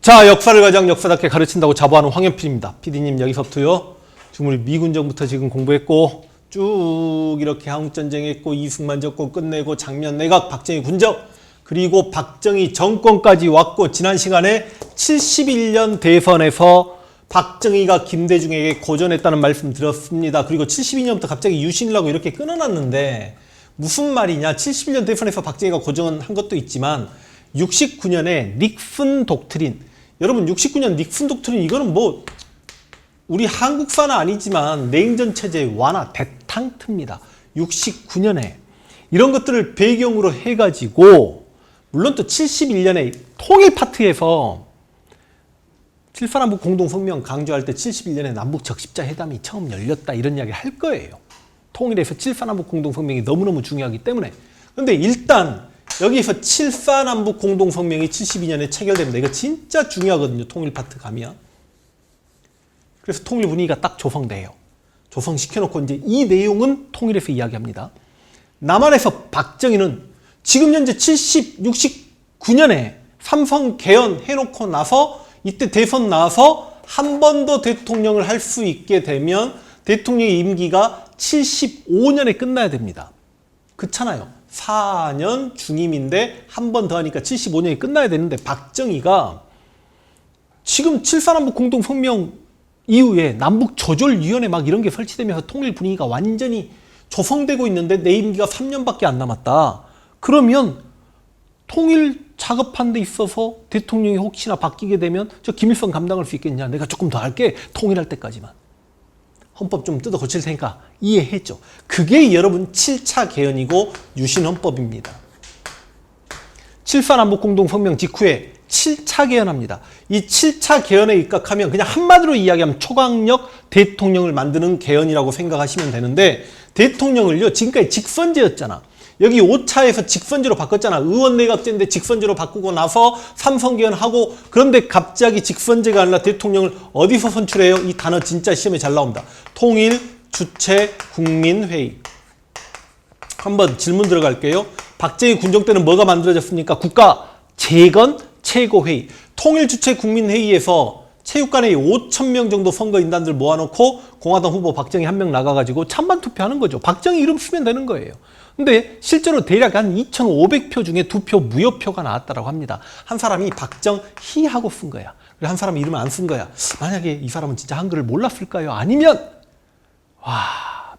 자, 역사를 가장 역사답게 가르친다고 자부하는 황현필입니다. PD님 여기서부터요. 지금 우리 미군정부터 지금 공부했고 쭉 이렇게 한국전쟁 했고 이승만 정권 끝내고 장면 내각 박정희 군정 그리고 박정희 정권까지 왔고 지난 시간에 71년 대선에서 박정희가 김대중에게 고전했다는 말씀 드렸습니다. 그리고 72년부터 갑자기 유신이라고 이렇게 끊어놨는데 무슨 말이냐. 71년 대선에서 박정희가 고전한 것도 있지만 69년에 닉슨 독트린, 여러분 69년 닉슨 독트린 이거는 뭐 우리 한국사는 아니지만 냉전 체제 완화 대탕트입니다. 69년에 이런 것들을 배경으로 해가지고 물론 또 71년에 통일 파트에서 7.4남북 공동성명 강조할 때 71년에 남북 적십자 회담이 처음 열렸다 이런 이야기 할 거예요. 통일에서 7.4남북 공동성명이 너무너무 중요하기 때문에. 근데 일단 여기서 7.4남북 공동성명이 72년에 체결됩니다. 이거 진짜 중요하거든요. 통일 파트 가면. 그래서 통일 분위기가 딱 조성돼요. 조성시켜놓고 이제 이 내용은 통일에서 이야기합니다. 남한에서 박정희는 지금 현재 69년에 삼성 개헌해놓고 나서 이때 대선 나와서 한 번 더 대통령을 할 수 있게 되면 대통령의 임기가 75년에 끝나야 됩니다. 그렇잖아요. 4년 중임인데 한 번 더 하니까 75년이 끝나야 되는데 박정희가 지금 7.4남북 공동성명 이후에 남북조절위원회 막 이런 게 설치되면서 통일 분위기가 완전히 조성되고 있는데 내 임기가 3년밖에 안 남았다. 그러면 통일 작업한 데 있어서 대통령이 혹시나 바뀌게 되면 저 김일성 감당할 수 있겠냐. 내가 조금 더 할게. 통일할 때까지만. 헌법 좀 뜯어 고칠 테니까 이해했죠. 그게 여러분 7차 개헌이고 유신헌법입니다. 7.4남북 공동성명 직후에 7차 개헌합니다. 이 7차 개헌에 입각하면 그냥 한마디로 이야기하면 초강력 대통령을 만드는 개헌이라고 생각하시면 되는데 대통령을요 지금까지 직선제였잖아. 여기 5차에서 직선제로 바꿨잖아. 의원내각제인데 직선제로 바꾸고 나서 삼성개헌하고 그런데 갑자기 직선제가 아니라 대통령을 어디서 선출해요? 이 단어 진짜 시험에 잘 나옵니다. 통일, 주체, 국민회의. 한번 질문 들어갈게요. 박정희 군정 때는 뭐가 만들어졌습니까? 국가 재건 최고회의. 통일, 주체, 국민회의에서 체육관에 5,000명 정도 선거인단들 모아놓고 공화당 후보 박정희 한 명 나가가지고 찬반 투표하는 거죠. 박정희 이름 쓰면 되는 거예요. 근데 실제로 대략 한 2,500표 중에 2표 무효표가 나왔다고 합니다. 한 사람이 박정희하고 쓴 거야. 그리고 한 사람이 이름을 안 쓴 거야. 만약에 이 사람은 진짜 한글을 몰랐을까요? 아니면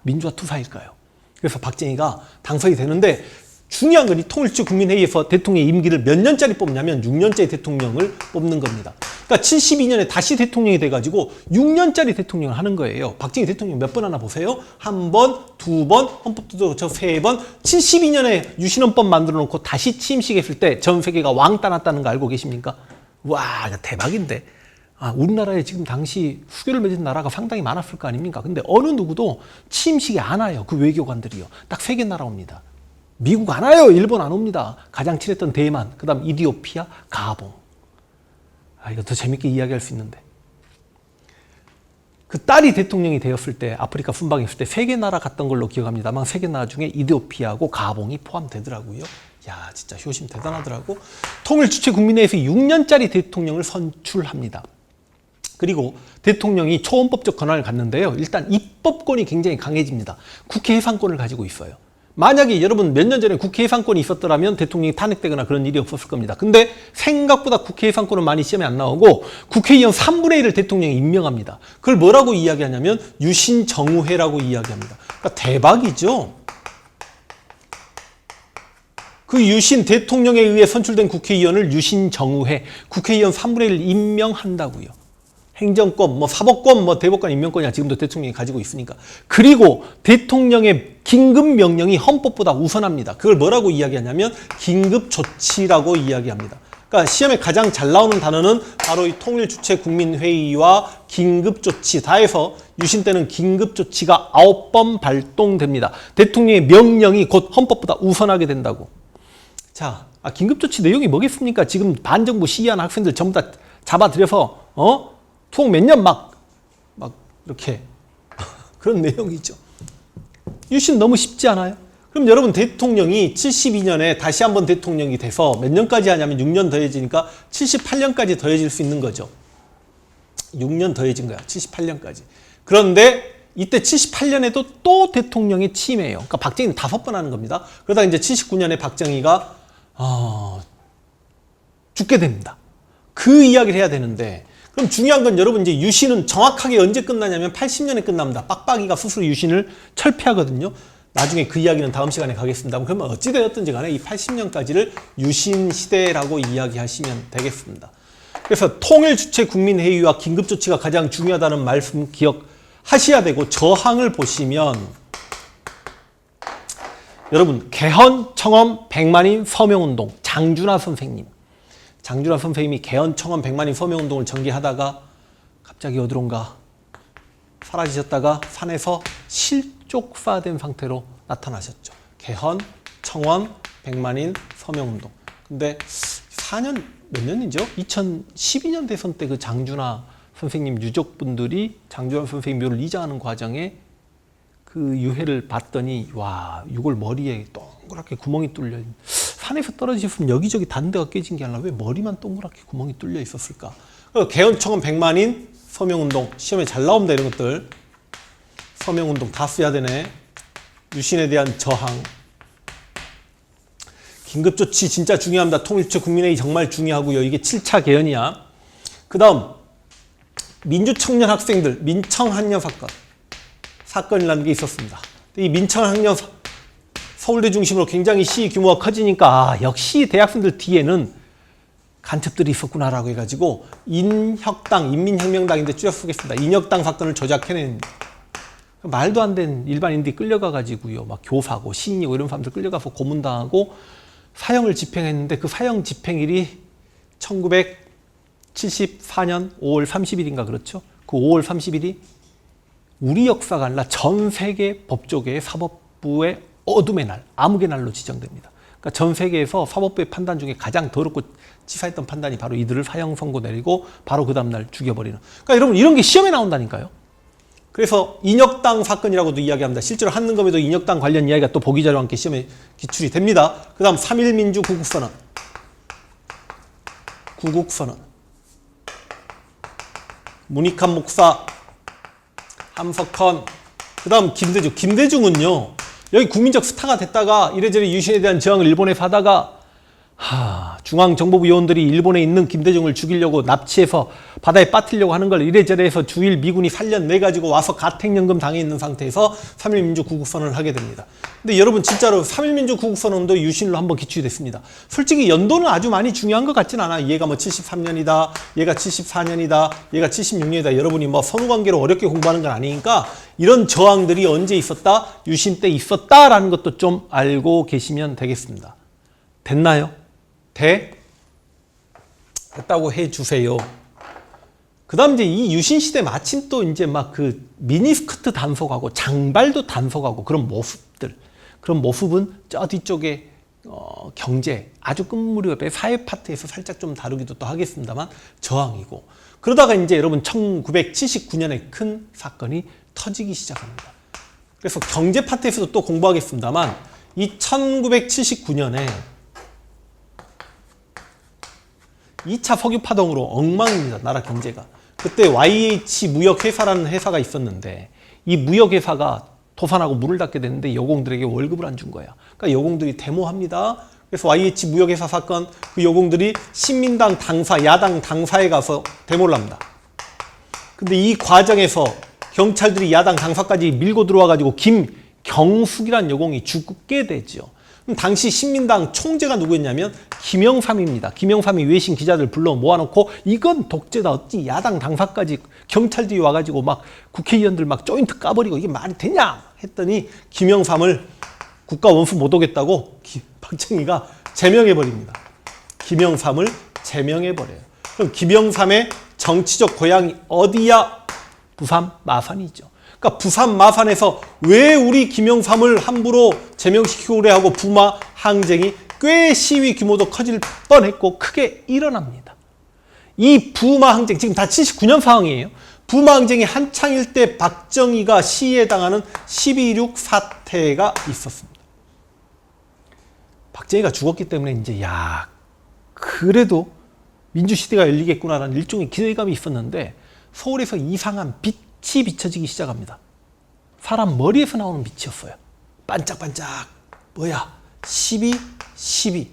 민주화 투사일까요? 그래서 박정희가 당선이 되는데 중요한 건 이 통일주 국민회의에서 대통령의 임기를 몇 년짜리 뽑냐면 6년짜리 대통령을 뽑는 겁니다. 그러니까 72년에 다시 대통령이 돼가지고 6년짜리 대통령을 하는 거예요. 박정희 대통령 몇 번 하나 보세요. 한 번, 두 번, 헌법도 저 세 번. 72년에 유신헌법 만들어 놓고 다시 취임식 했을 때 전 세계가 왕따 났다는 거 알고 계십니까? 와, 대박인데. 우리나라에 지금 당시 수교를 맺은 나라가 상당히 많았을 거 아닙니까? 근데 어느 누구도 취임식에 안 와요. 그 외교관들이요. 딱 3개 나라 옵니다. 미국 안 와요. 일본 안 옵니다. 가장 친했던 대만, 그 다음 이디오피아, 가봉. 이거 더 재밌게 이야기할 수 있는데. 그 딸이 대통령이 되었을 때, 아프리카 순방했을 때 3개 나라 갔던 걸로 기억합니다만 3개 나라 중에 이디오피아하고 가봉이 포함되더라고요. 야, 진짜 효심 대단하더라고. 통일주체 국민회의에서 6년짜리 대통령을 선출합니다. 그리고 대통령이 초헌법적 권한을 갖는데요. 일단 입법권이 굉장히 강해집니다. 국회 해산권을 가지고 있어요. 만약에 여러분 몇 년 전에 국회 해산권이 있었더라면 대통령이 탄핵되거나 그런 일이 없었을 겁니다. 근데 생각보다 국회 해산권은 많이 시험에 안 나오고 국회의원 3분의 1을 대통령이 임명합니다. 그걸 뭐라고 이야기하냐면 유신정우회라고 이야기합니다. 그러니까 대박이죠. 그 유신 대통령에 의해 선출된 국회의원을 유신정우회, 국회의원 3분의 1을 임명한다고요. 행정권, 사법권, 대법관 임명권이야 지금도 대통령이 가지고 있으니까. 그리고 대통령의 긴급명령이 헌법보다 우선합니다. 그걸 뭐라고 이야기하냐면 긴급조치라고 이야기합니다. 그러니까 시험에 가장 잘 나오는 단어는 바로 이 통일주체 국민회의와 긴급조치 다 해서 유신 때는 긴급조치가 9번 발동됩니다. 대통령의 명령이 곧 헌법보다 우선하게 된다고. 자, 긴급조치 내용이 뭐겠습니까? 지금 반정부 시위하는 학생들 전부 다 잡아들여서 투옥 몇 년 막 이렇게 그런 내용이죠. 유신 너무 쉽지 않아요? 그럼 여러분 대통령이 72년에 다시 한번 대통령이 돼서 몇 년까지 하냐면 6년 더해지니까 78년까지 더해질 수 있는 거죠. 6년 더해진 거야. 78년까지. 그런데 이때 78년에도 또 대통령이 취임해요. 그러니까 박정희는 5번 하는 겁니다. 그러다 이제 79년에 박정희가 죽게 됩니다. 그 이야기를 해야 되는데, 그럼 중요한 건 여러분 이제 유신은 정확하게 언제 끝나냐면 80년에 끝납니다. 빡빡이가 스스로 유신을 철폐하거든요. 나중에 그 이야기는 다음 시간에 가겠습니다. 그러면 어찌되었든지 간에 이 80년까지를 유신 시대라고 이야기하시면 되겠습니다. 그래서 통일주체 국민회의와 긴급조치가 가장 중요하다는 말씀 기억하셔야 되고, 저항을 보시면 여러분 개헌, 청원, 백만인, 서명운동, 장준하 선생님이 개헌, 청원, 백만인, 서명운동을 전개하다가 갑자기 어디론가 사라지셨다가 산에서 실족사된 상태로 나타나셨죠. 개헌, 청원, 백만인, 서명운동. 근데 4년 몇 년이죠? 2012년 대선 때 그 장준하 선생님 유족분들이 장준하 선생님 묘를 이장하는 과정에 그 유해를 봤더니 와, 이걸 머리에 동그랗게 구멍이 뚫려 있는, 산에서 떨어지셨으면 여기저기 다른 데가 깨진 게 아니라 왜 머리만 동그랗게 구멍이 뚫려 있었을까? 개헌, 청원, 백만인, 서명운동 시험에 잘 나옵니다. 이런 것들 서명운동 다 써야 되네. 유신에 대한 저항, 긴급조치 진짜 중요합니다. 통일주체 국민회의 정말 중요하고요. 이게 7차 개헌이야. 그 다음 민주청년 학생들 민청학년 사건이라는 게 있었습니다. 이 민청학년 서울대 중심으로 굉장히 시위 규모가 커지니까 역시 대학생들 뒤에는 간첩들이 있었구나라고 해가지고 인혁당, 인민혁명당인데 줄여 쓰겠습니다. 인혁당 사건을 조작해낸, 말도 안 된 일반인들이 끌려가가지고요, 막 교사고 신이고 이런 사람들 끌려가서 고문당하고 사형을 집행했는데, 그 사형 집행일이 1974년 5월 30일인가 그렇죠? 그 5월 30일이 우리 역사가 아니라 전 세계 법조계의 사법부의 어둠의 날, 암흑의 날로 지정됩니다. 그러니까 전 세계에서 사법부의 판단 중에 가장 더럽고 치사했던 판단이 바로 이들을 사형 선고 내리고 바로 그 다음날 죽여버리는. 그러니까 여러분 이런 게 시험에 나온다니까요. 그래서 인혁당 사건이라고도 이야기합니다. 실제로 한능검에도 인혁당 관련 이야기가 또 보기자료와 함께 시험에 기출이 됩니다. 그 다음 3.1민주 구국선언. 문익환 목사, 함석헌, 그 다음 김대중은요, 여기 국민적 스타가 됐다가 이래저래 유신에 대한 저항을 일본에서 하다가 중앙정보부 요원들이 일본에 있는 김대중을 죽이려고 납치해서 바다에 빠뜨리려고 하는 걸 이래저래 해서 주일 미군이 살려내가지고 와서 가택연금 당해 있는 상태에서 3.1민주 구국선언을 하게 됩니다. 근데 여러분 진짜로 3.1민주 구국선언도 유신으로 한번 기출이 됐습니다. 솔직히 연도는 아주 많이 중요한 것 같진 않아. 얘가 뭐 73년이다, 얘가 74년이다, 얘가 76년이다. 여러분이 뭐 선후관계로 어렵게 공부하는 건 아니니까 이런 저항들이 언제 있었다? 유신 때 있었다라는 것도 좀 알고 계시면 되겠습니다. 됐나요? 됐다고 해주세요. 그 다음 이제 이 유신시대 마침 또 이제 막 그 미니스커트 단속하고 장발도 단속하고 그런 모습은 저 뒤쪽에 경제 아주 끝무렵에 사회 파트에서 살짝 좀 다루기도 또 하겠습니다만 저항이고, 그러다가 이제 여러분 1979년에 큰 사건이 터지기 시작합니다. 그래서 경제 파트에서도 또 공부하겠습니다만 이 1979년에 2차 석유 파동으로 엉망입니다. 나라 경제가. 그때 YH 무역회사라는 회사가 있었는데 이 무역회사가 도산하고 문을 닫게 됐는데 여공들에게 월급을 안 준 거야. 그러니까 여공들이 데모합니다. 그래서 YH 무역회사 사건, 그 여공들이 신민당 당사, 야당 당사에 가서 데모를 합니다. 근데 이 과정에서 경찰들이 야당 당사까지 밀고 들어와가지고 김경숙이라는 여공이 죽게 되죠. 당시 신민당 총재가 누구였냐면 김영삼입니다. 김영삼이 외신 기자들 불러 모아놓고 이건 독재다, 어찌 야당 당사까지 경찰들이 와가지고 막 국회의원들 막 조인트 까버리고 이게 말이 되냐 했더니 김영삼을 국가 원수 못 오겠다고 박정희가 제명해버립니다. 김영삼을 제명해버려요. 그럼 김영삼의 정치적 고향이 어디야? 부산 마산이죠. 그러니까 부산 마산에서 왜 우리 김영삼을 함부로 제명시키고 그래 하고 부마 항쟁이 꽤 시위 규모도 커질 뻔했고 크게 일어납니다. 이 부마 항쟁 지금 다 79년 상황이에요. 부마 항쟁이 한창일 때 박정희가 시위에 당하는 12.16 사태가 있었습니다. 박정희가 죽었기 때문에 이제 야 그래도 민주시대가 열리겠구나라는 일종의 기대감이 있었는데 서울에서 이상한 빛이 비춰지기 시작합니다. 사람 머리에서 나오는 빛이었어요. 반짝반짝. 뭐야? 12, 12.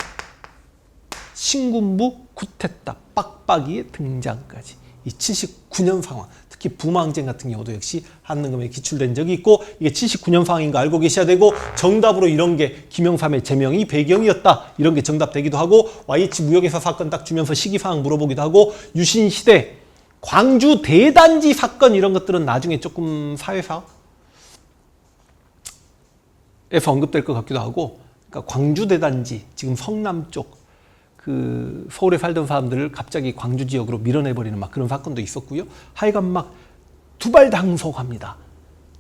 신군부 구태타 빡빡이의 등장까지. 이 79년 상황, 특히 부마항쟁 같은 경우도 역시 한능검에 기출된 적이 있고 이게 79년 상황인 거 알고 계셔야 되고 정답으로 이런 게 김영삼의 제명이 배경이었다. 이런 게 정답되기도 하고 YH 무역회사 사건 딱 주면서 시기상황 물어보기도 하고 유신시대, 광주 대단지 사건 이런 것들은 나중에 조금 사회사에서 언급될 것 같기도 하고 그러니까 광주 대단지, 지금 성남 쪽 그 서울에 살던 사람들을 갑자기 광주 지역으로 밀어내버리는 막 그런 사건도 있었고요. 하여간 막 두발 단속합니다.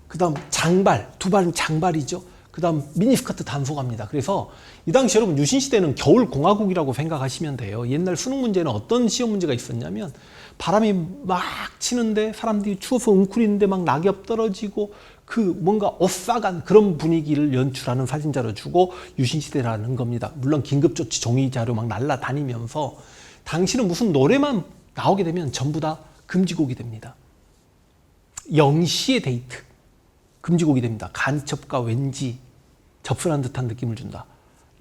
그 다음 장발, 두 발은 장발이죠. 그 다음 미니스커트 단속합니다. 그래서 이 당시 여러분 유신시대는 겨울공화국이라고 생각하시면 돼요. 옛날 수능 문제는 어떤 시험 문제가 있었냐면 바람이 막 치는데 사람들이 추워서 웅크리는데 막 낙엽 떨어지고 그 뭔가 오싹한 그런 분위기를 연출하는 사진자료 주고 유신시대라는 겁니다. 물론 긴급조치 종이자료 막 날라다니면서 당시는 무슨 노래만 나오게 되면 전부 다 금지곡이 됩니다. 영시의 데이트 금지곡이 됩니다. 간첩과 왠지 접선한 듯한 느낌을 준다.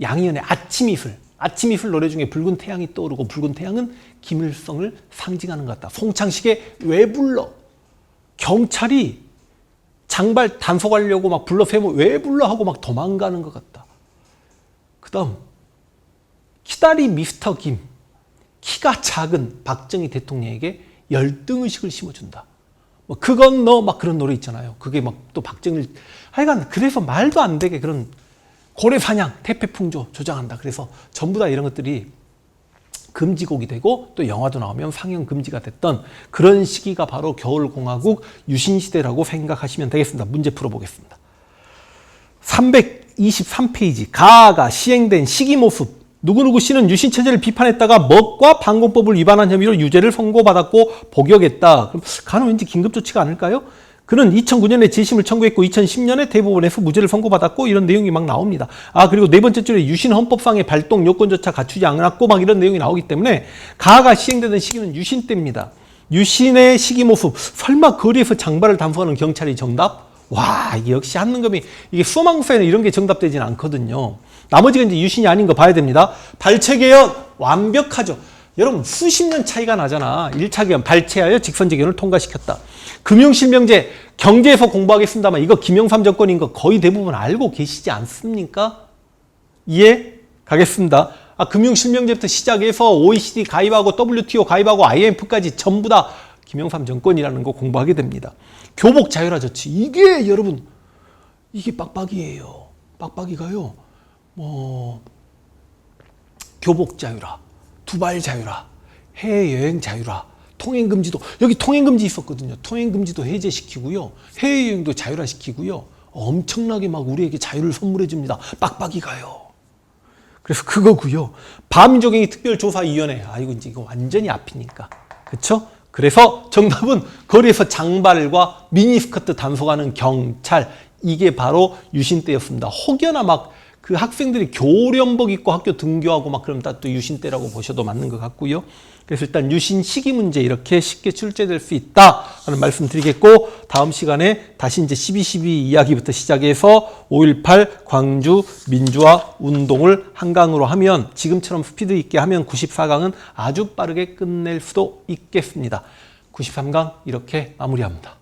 양희은의 아침 이슬 노래 중에 붉은 태양이 떠오르고 붉은 태양은 김일성을 상징하는 것 같다. 송창식의 왜 불러? 경찰이 장발 단속하려고 막 불러 세우면 왜 불러 하고 막 도망가는 것 같다. 그 다음 키다리 미스터 김, 키가 작은 박정희 대통령에게 열등의식을 심어준다. 뭐 그건 너 막 그런 노래 있잖아요. 그게 막 또 박정희를 하여간 그래서 말도 안 되게 그런 고래사냥, 태페풍조 조장한다. 그래서 전부 다 이런 것들이 금지곡이 되고 또 영화도 나오면 상영 금지가 됐던 그런 시기가 바로 겨울공화국 유신시대라고 생각하시면 되겠습니다. 문제 풀어보겠습니다. 323페이지 가가 시행된 시기 모습. 누구누구 씨는 유신체제를 비판했다가 먹과 방공법을 위반한 혐의로 유죄를 선고받았고 복역했다. 그럼 가는 왠지 긴급조치가 아닐까요? 그는 2009년에 재심을 청구했고 2010년에 대법원에서 무죄를 선고받았고 이런 내용이 막 나옵니다. 아 그리고 네 번째 줄에 유신 헌법상의 발동 요건조차 갖추지 않았고 막 이런 내용이 나오기 때문에 가가 시행되던 시기는 유신 때입니다. 유신의 시기 모습. 설마 거리에서 장발을 단속하는 경찰이 정답? 와 이게 역시 한능검이 이게 수험항서에는 이런 게 정답되지는 않거든요. 나머지가 이제 유신이 아닌 거 봐야 됩니다. 발췌개헌 완벽하죠. 여러분 수십 년 차이가 나잖아. 1차 개헌 발췌하여 직선제개헌을 통과시켰다. 금융실명제 경제에서 공부하겠습니다만 이거 김영삼 정권인 거 거의 대부분 알고 계시지 않습니까? 이해 가겠습니다. 금융실명제부터 시작해서 OECD 가입하고 WTO 가입하고 IMF까지 전부 다 김영삼 정권이라는 거 공부하게 됩니다. 교복 자유화 조치 이게 여러분 이게 빡빡이에요. 빡빡이가요. 교복 자유화, 두발 자유화, 해외여행 자유화, 통행금지도 여기 통행금지 있었거든요. 통행금지도 해제시키고요. 해외여행도 자유화시키고요. 엄청나게 막 우리에게 자유를 선물해 줍니다. 빡빡이가요. 그래서 그거고요. 반민족행위 특별조사위원회. 이거 이제 이거 완전히 앞이니까. 그렇죠? 그래서 정답은 거리에서 장발과 미니스커트 단속하는 경찰. 이게 바로 유신 때였습니다. 혹여나 막 그 학생들이 교련복 입고 학교 등교하고 막 그럼 다 또 유신 때라고 보셔도 맞는 것 같고요. 그래서 일단 유신 시기 문제 이렇게 쉽게 출제될 수 있다 하는 말씀 드리겠고 다음 시간에 다시 이제 12.12 이야기부터 시작해서 5.18 광주 민주화 운동을 한강으로 하면 지금처럼 스피드 있게 하면 94강은 아주 빠르게 끝낼 수도 있겠습니다. 93강 이렇게 마무리합니다.